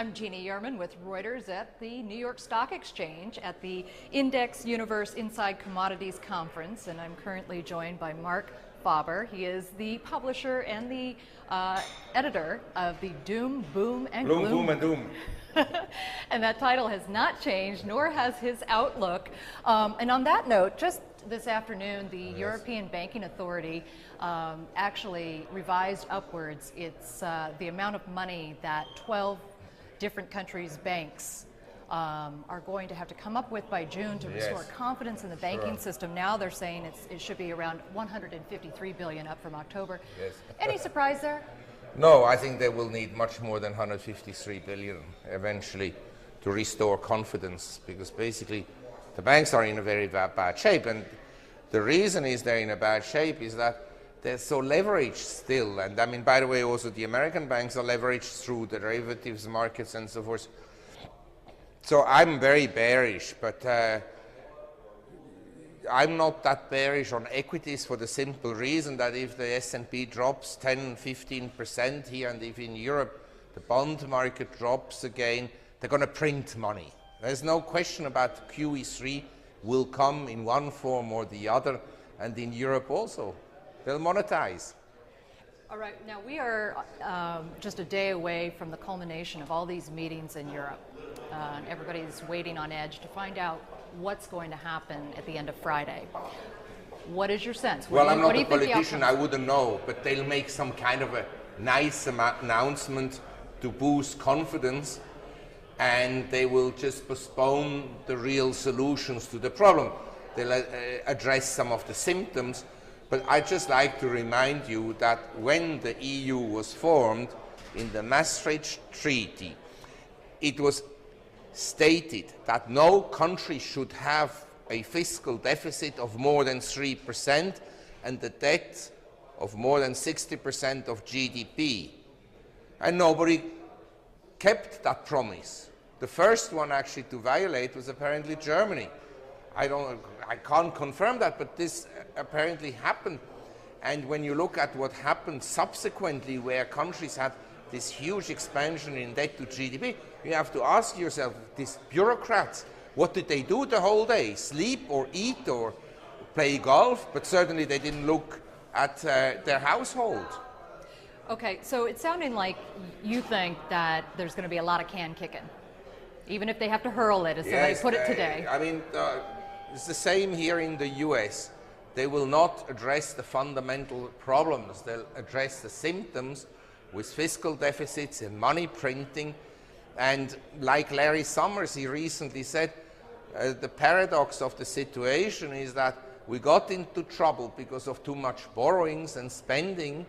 I'm Jeannie Yerman with Reuters at the New York Stock Exchange at the Index Universe Inside Commodities Conference, and I'm currently joined by Marc Faber. He is the publisher and the editor of the Doom, Boom, and Gloom. Boom, and Doom. And that title has not changed, nor has his outlook. And on that note, just this afternoon, the European Banking Authority actually revised upwards its the amount of money that 12 different countries' banks are going to have to come up with by June to restore confidence in the banking system. Now they're saying it should be around 153 billion, up from October. Yes. Any surprise there? No, I think they will need much more than 153 billion eventually to restore confidence, because basically the banks are in a very bad shape, and the reason is they're in a bad shape is that they're so leveraged still. And I mean, by the way, also the American banks are leveraged through the derivatives markets and so forth. So I'm very bearish, but I'm not that bearish on equities for the simple reason that if the S&P drops 10-15% here, and if in Europe the bond market drops again, they're going to print money. There's no question about QE3 will come in one form or the other, and in Europe also. They'll monetize. All right, now we are just a day away from the culmination of all these meetings in Europe. And everybody's waiting on edge to find out what's going to happen at the end of Friday. What is your sense? Well, I'm not a politician, I wouldn't know, but they'll make some kind of a nice announcement to boost confidence, and they will just postpone the real solutions to the problem. They'll address some of the symptoms, but I'd just like to remind you that when the EU was formed in the Maastricht Treaty, it was stated that no country should have a fiscal deficit of more than 3% and the debt of more than 60% of GDP. And nobody kept that promise. The first one actually to violate was apparently Germany. I can't confirm that, but this apparently happened. And when you look at what happened subsequently, where countries had this huge expansion in debt to GDP, you have to ask yourself, these bureaucrats, what did they do the whole day? Sleep or eat or play golf? But certainly they didn't look at their household. Okay, so it's sounding like you think that there's going to be a lot of can kicking, even if they have to hurl it, as somebody put it today. I mean, it's the same here in the US. They will not address the fundamental problems. They'll address the symptoms with fiscal deficits and money printing. And like Larry Summers, he recently said, the paradox of the situation is that we got into trouble because of too much borrowings and spending,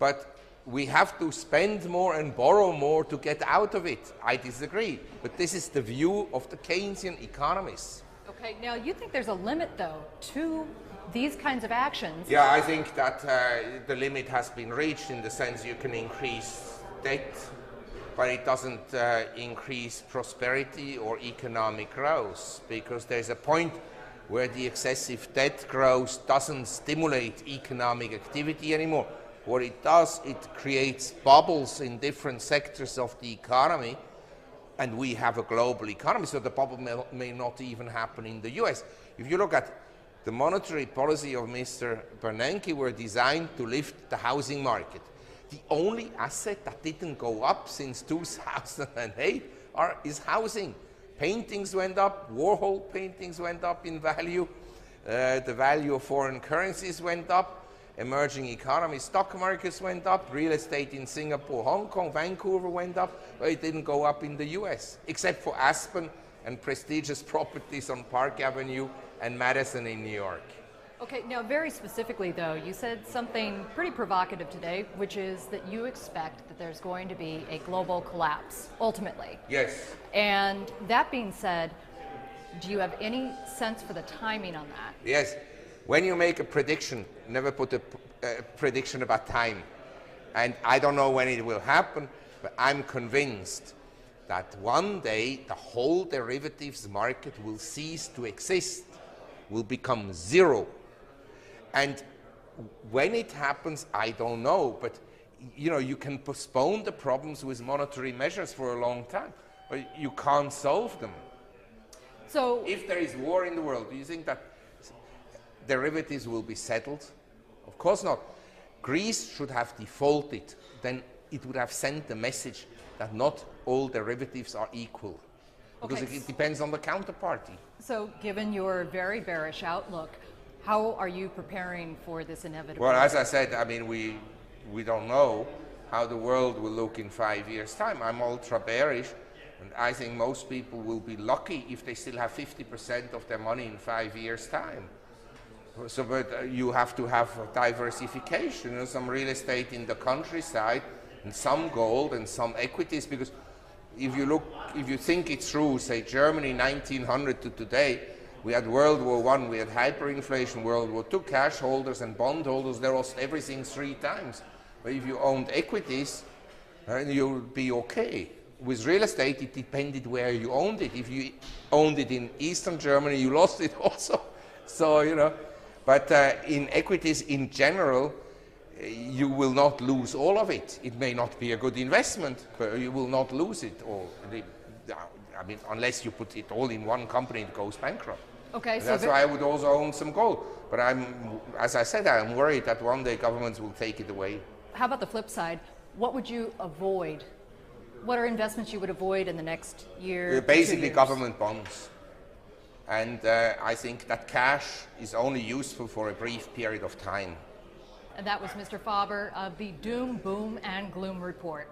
but we have to spend more and borrow more to get out of it. I disagree, but this is the view of the Keynesian economists. Okay, now you think there's a limit, though, to these kinds of actions? Yeah, I think that the limit has been reached, in the sense you can increase debt, but it doesn't increase prosperity or economic growth, because there's a point where the excessive debt growth doesn't stimulate economic activity anymore. What it does, it creates bubbles in different sectors of the economy, and we have a global economy, so the bubble may not even happen in the US. If you look at the monetary policy of Mr. Bernanke, were designed to lift the housing market. The only asset that didn't go up since 2008 is housing. Paintings went up, Warhol paintings went up in value, the value of foreign currencies went up, emerging economy stock markets went up, real estate in Singapore, Hong Kong, Vancouver went up, but it didn't go up in the US, except for Aspen and prestigious properties on Park Avenue and Madison in New York. Okay, now very specifically though, you said something pretty provocative today, which is that you expect that there's going to be a global collapse, ultimately. Yes. And that being said, do you have any sense for the timing on that? Yes. When you make a prediction, never put a prediction about time. And I don't know when it will happen, but I'm convinced that one day the whole derivatives market will cease to exist, will become zero. And when it happens, I don't know, but you know, you can postpone the problems with monetary measures for a long time, but you can't solve them. So if there is war in the world, do you think that derivatives will be settled? Of course not. Greece should have defaulted, then it would have sent the message that not all derivatives are equal, because Okay. it depends on the counterparty. So given your very bearish outlook, how are you preparing for this inevitable? Well, as I said, I mean, we don't know how the world will look in 5 years' time. I'm ultra bearish, and I think most people will be lucky if they still have 50% of their money in 5 years' time. So, but you have to have diversification, you know, some real estate in the countryside, and some gold and some equities, because if you think it through, say Germany 1900 to today, we had World War I, we had hyperinflation, World War II, cash holders and bond holders, they lost everything 3 times. But if you owned equities, you'll be okay. With real estate, it depended where you owned it. If you owned it in Eastern Germany, you lost it also. So, you know, but in equities in general, you will not lose all of it. It may not be a good investment, but you will not lose it all. I mean, unless you put it all in one company, it goes bankrupt. Okay, so that's why I would also own some gold. But as I said, I'm worried that one day governments will take it away. how about the flip side? What would you avoid? What are investments you would avoid in the next year? Basically, government bonds. And I think that cash is only useful for a brief period of time. And that was Mr. Faber of the Doom, Boom, and Gloom Report.